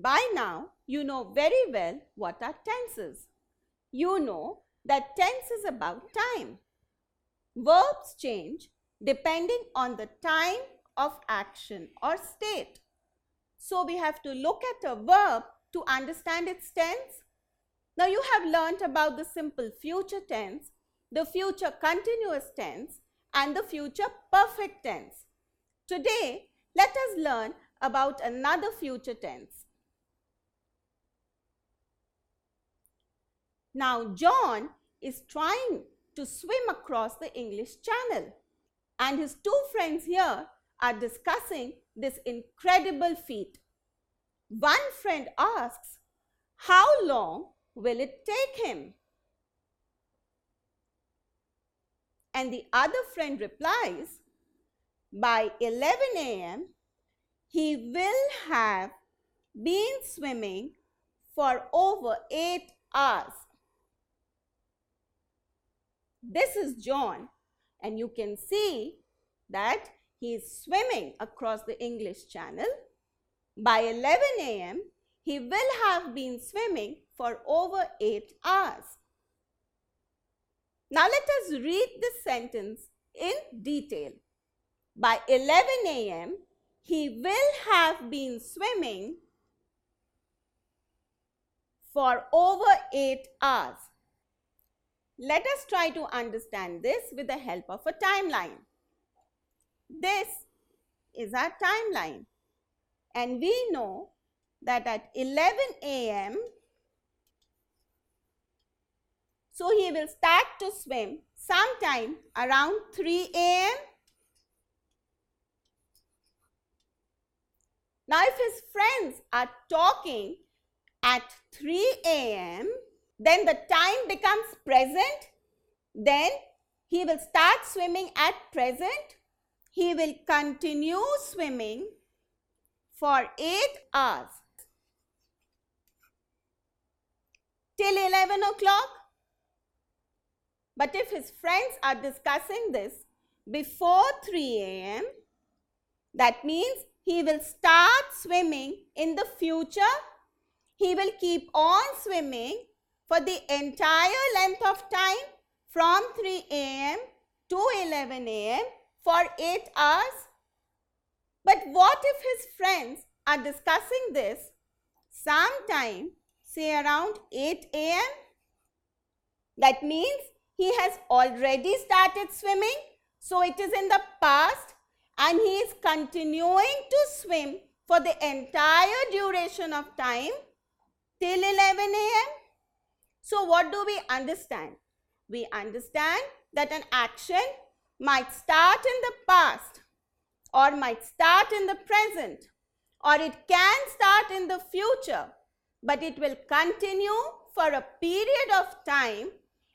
By now, you know very well what are tenses. You know that tense is about time. Verbs change depending on the time of action or state. So, we have to look at a verb to understand its tense. Now, you have learnt about the simple future tense, the future continuous tense, and the future perfect tense. Today, let us learn about another future tense. Now, John is trying to swim across the English Channel, and his two friends here are discussing this incredible feat. One friend asks, "How long will it take him?" And the other friend replies, "By 11 a.m., he will have been swimming for over 8 hours. This is John, and you can see that he is swimming across the English Channel. By 11 a.m., he will have been swimming for over 8 hours. Now let us read this sentence in detail. By 11 a.m., he will have been swimming for over 8 hours. Let us try to understand this with the help of a timeline. This is our timeline, and we know that at 11 a.m., so he will start to swim sometime around 3 a.m. Now, if his friends are talking at 3 a.m., then the time becomes present. Then he will start swimming at present. He will continue swimming for 8 hours till 11 o'clock. But if his friends are discussing this before 3 a.m., that means he will start swimming in the future. He will keep on swimming for the entire length of time from 3 a.m. to 11 a.m. for 8 hours. But what if his friends are discussing this sometime, say around 8 a.m.? That means he has already started swimming, so it is in the past, and he is continuing to swim for the entire duration of time till 11 a.m. So what do we understand? We understand that an action might start in the past, or might start in the present, or it can start in the future, but it will continue for a period of time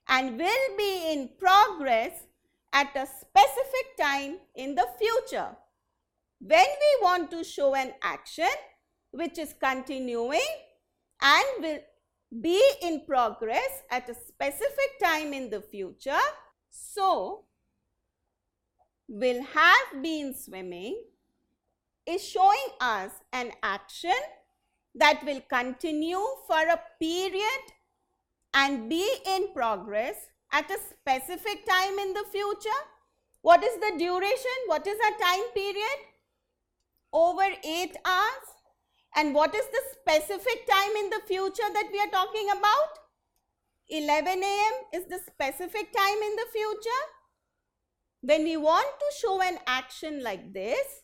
and will be in progress at a specific time in the future. When we want to show an action which is continuing and will be in progress at a specific time in the future, so will have been swimming is showing us an action that will continue for a period and be in progress at a specific time in the future. What is the duration? What is our time period? Over 8 hours. And what is the specific time in the future that we are talking about? 11 a.m. is the specific time in the future. When we want to show an action like this,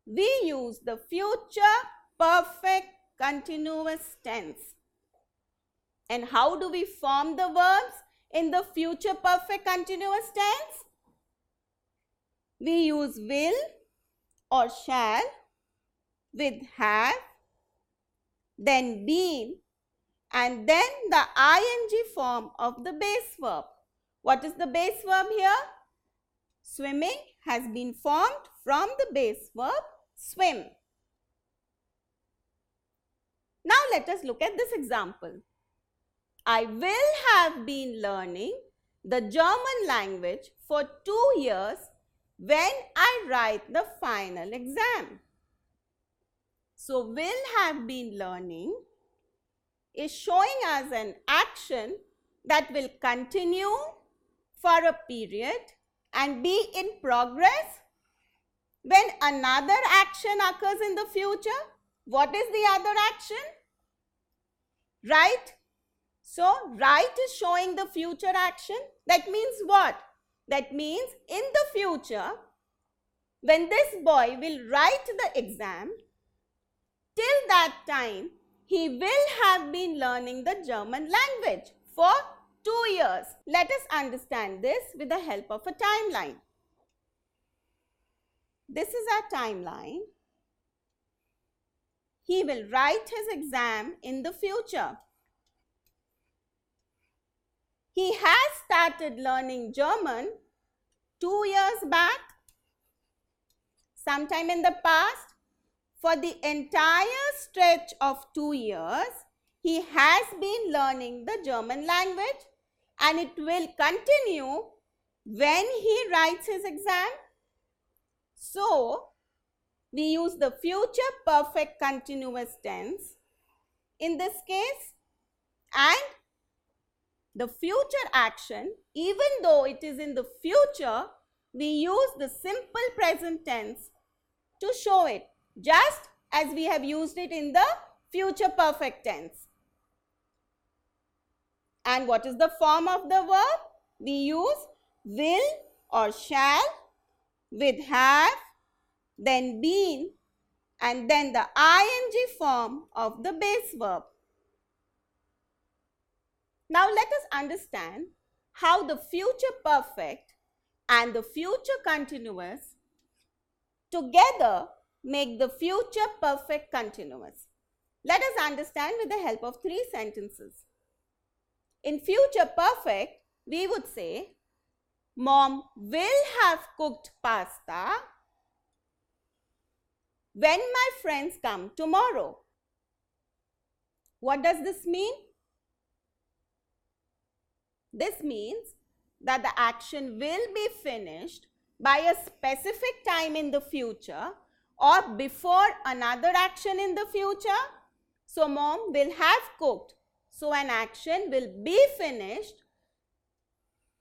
we use the future perfect continuous tense. And how do we form the verbs in the future perfect continuous tense? We use will or shall with have, then been, and then the ing form of the base verb. What is the base verb here? Swimming has been formed from the base verb swim. Now let us look at this example. I will have been learning the German language for 2 years when I write the final exam. So, will have been learning is showing us an action that will continue for a period and be in progress when another action occurs in the future. What is the other action? Right? So, right is showing the future action. That means what? That means in the future, when this boy will write the exam, till that time, he will have been learning the German language for 2 years. Let us understand this with the help of a timeline. This is our timeline. He will write his exam in the future. He has started learning German 2 years back, sometime in the past. For the entire stretch of 2 years, he has been learning the German language, and it will continue when he writes his exam. So, we use the future perfect continuous tense in this case, and the future action, even though it is in the future, we use the simple present tense to show it, just as we have used it in the future perfect tense. And what is the form of the verb? We use will or shall with have, then been, and then the ing form of the base verb. Now let us understand how the future perfect and the future continuous together make the future perfect continuous. Let us understand with the help of 3 sentences. In future perfect, we would say, Mom will have cooked pasta when my friends come tomorrow. What does this mean? This means that the action will be finished by a specific time in the future or before another action in the future. So, mom will have cooked. So, an action will be finished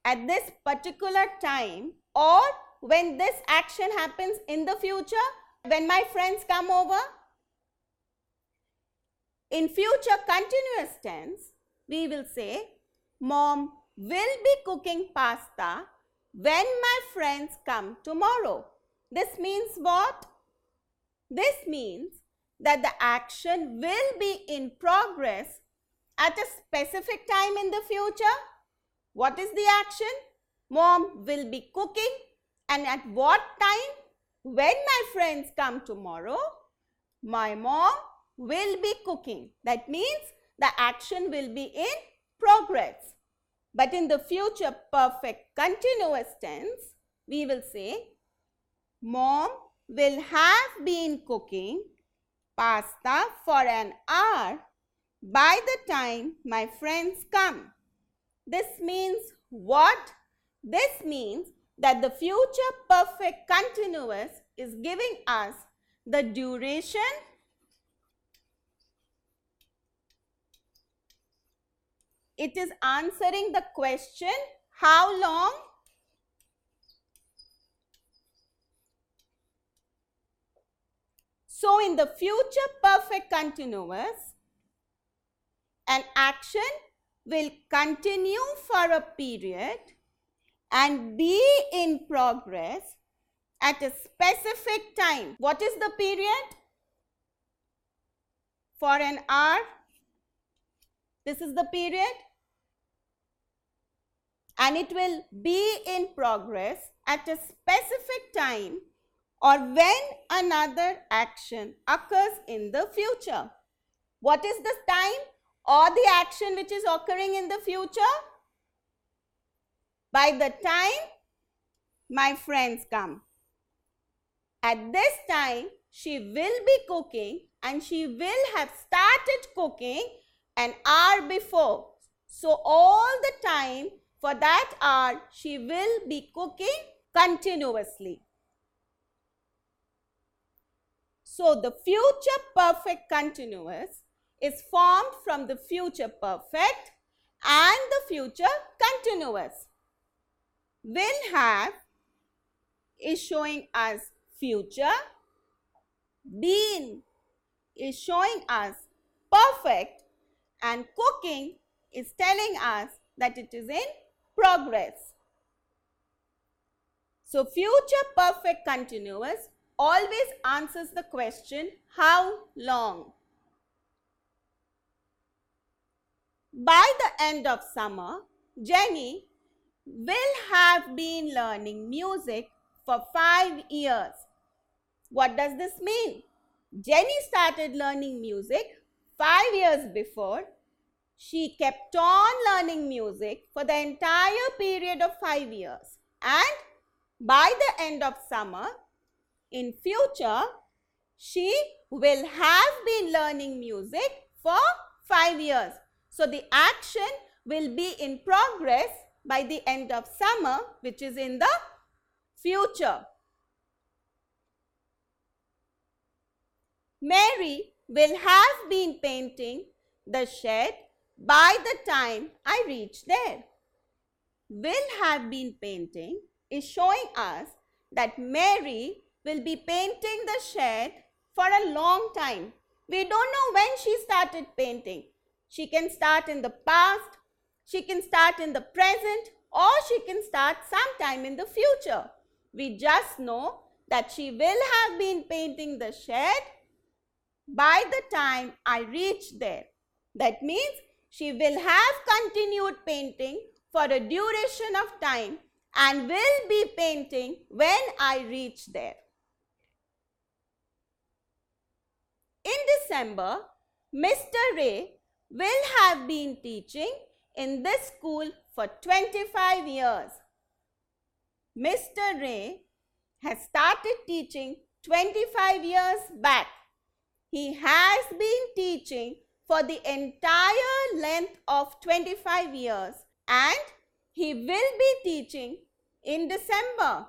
at this particular time or when this action happens in the future, when my friends come over. In future continuous tense, we will say, Mom will be cooking pasta when my friends come tomorrow. This means what? This means that the action will be in progress at a specific time in the future. What is the action? Mom will be cooking, and at what time? When my friends come tomorrow, my mom will be cooking. That means the action will be in progress. But in the future perfect continuous tense, we will say, Mom will have been cooking pasta for an hour by the time my friends come. This means what? This means that the future perfect continuous is giving us the duration it is answering the question, how long? So, in the future perfect continuous, an action will continue for a period and be in progress at a specific time. What is the period? For an hour. This is the period. And it will be in progress at a specific time or when another action occurs in the future. What is the time or the action which is occurring in the future? By the time my friends come. At this time, she will be cooking and she will have started cooking an hour before. So, all the time for that hour, she will be cooking continuously. So the future perfect continuous is formed from the future perfect and the future continuous. Will have is showing us future, been is showing us perfect, and cooking is telling us that it is in progress. So future perfect continuous always answers the question how long. By the end of summer, Jenny will have been learning music for 5 years. What does this mean? Jenny started learning music 5 years before. She kept on learning music for the entire period of 5 years. And by the end of summer, in future, she will have been learning music for 5 years. So the action will be in progress by the end of summer, which is in the future. Mary will have been painting the shed by the time I reach there. Will have been painting is showing us that Mary will be painting the shed for a long time. We don't know when she started painting. She can start in the past, she can start in the present, or she can start sometime in the future. We just know that she will have been painting the shed by the time I reach there. That means she will have continued painting for a duration of time and will be painting when I reach there. In December, Mr. Ray will have been teaching in this school for 25 years. Mr. Ray has started teaching 25 years back. He has been teaching for the entire length of 25 years and he will be teaching in December,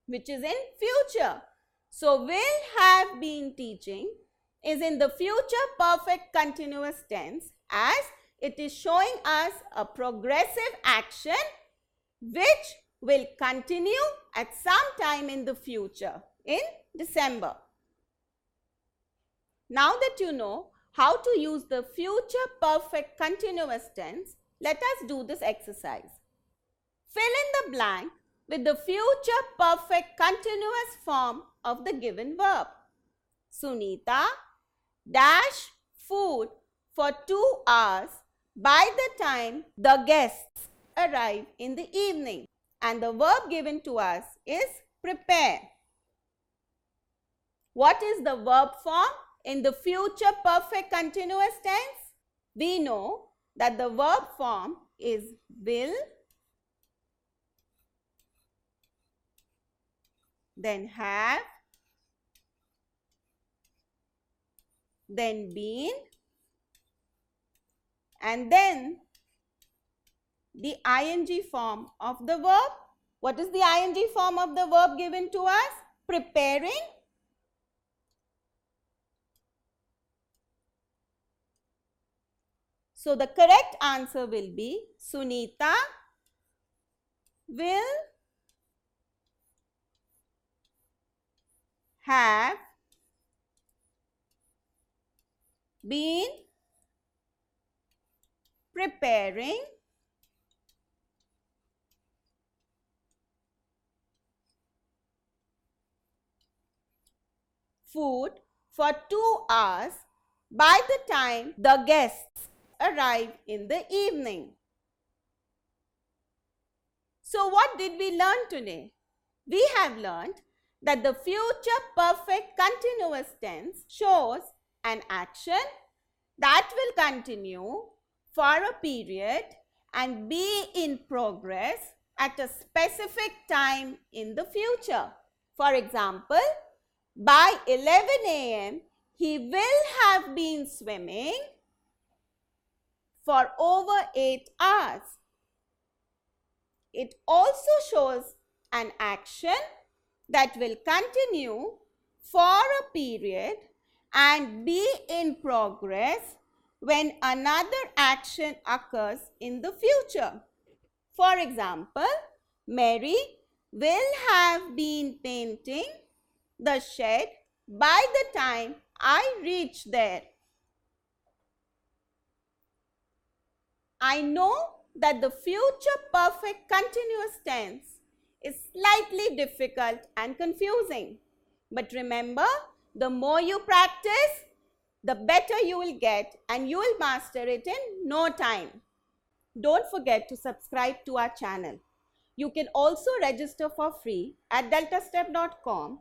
which is in future. So, will have been teaching is in the future perfect continuous tense as it is showing us a progressive action which will continue at some time in the future in December. Now that you know how to use the future perfect continuous tense, let us do this exercise. Fill in the blank with the future perfect continuous form of the given verb. Sunita dash food for 2 hours by the time the guests arrive in the evening. And the verb given to us is prepare. What is the verb form in the future perfect continuous tense? We know that the verb form is will, then have, then been, and then the ing form of the verb. What is the ing form of the verb given to us? Preparing. So the correct answer will be Sunita will have been preparing food for 2 hours by the time the guests arrive in the evening. So what did we learn today? We have learned that the future perfect continuous tense shows an action that will continue for a period and be in progress at a specific time in the future. For example, by 11 a.m. he will have been swimming for over 8 hours. It also shows an action that will continue for a period and be in progress when another action occurs in the future. For example, Mary will have been painting the shed by the time I reach there. I know that the future perfect continuous tense is slightly difficult and confusing. But remember, the more you practice, the better you will get and you will master it in no time. Don't forget to subscribe to our channel. You can also register for free at deltastep.com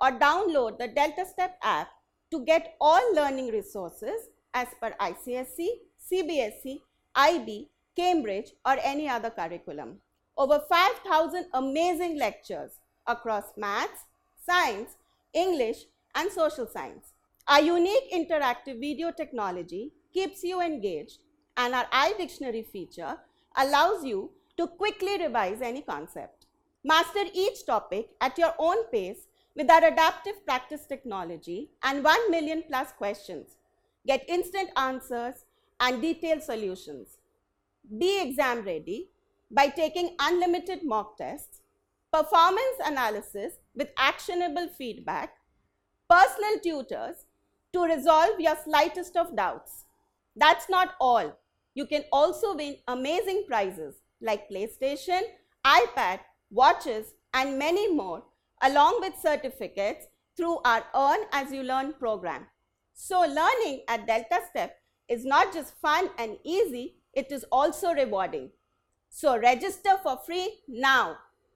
or download the DeltaStep app to get all learning resources as per ICSE, CBSE, IB, Cambridge or any other curriculum. Over 5,000 amazing lectures across maths, science, English and social science. Our unique interactive video technology keeps you engaged and our iDictionary feature allows you to quickly revise any concept. Master each topic at your own pace with our adaptive practice technology and 1 million plus questions. Get instant answers and detailed solutions. Be exam ready by taking unlimited mock tests, performance analysis with actionable feedback, personal tutors to resolve your slightest of doubts. That's not all. You can also win amazing prizes like PlayStation, iPad, watches and many more along with certificates through our Earn As You Learn program. So learning at DeltaStep is not just fun and easy, it is also rewarding. So register for free now.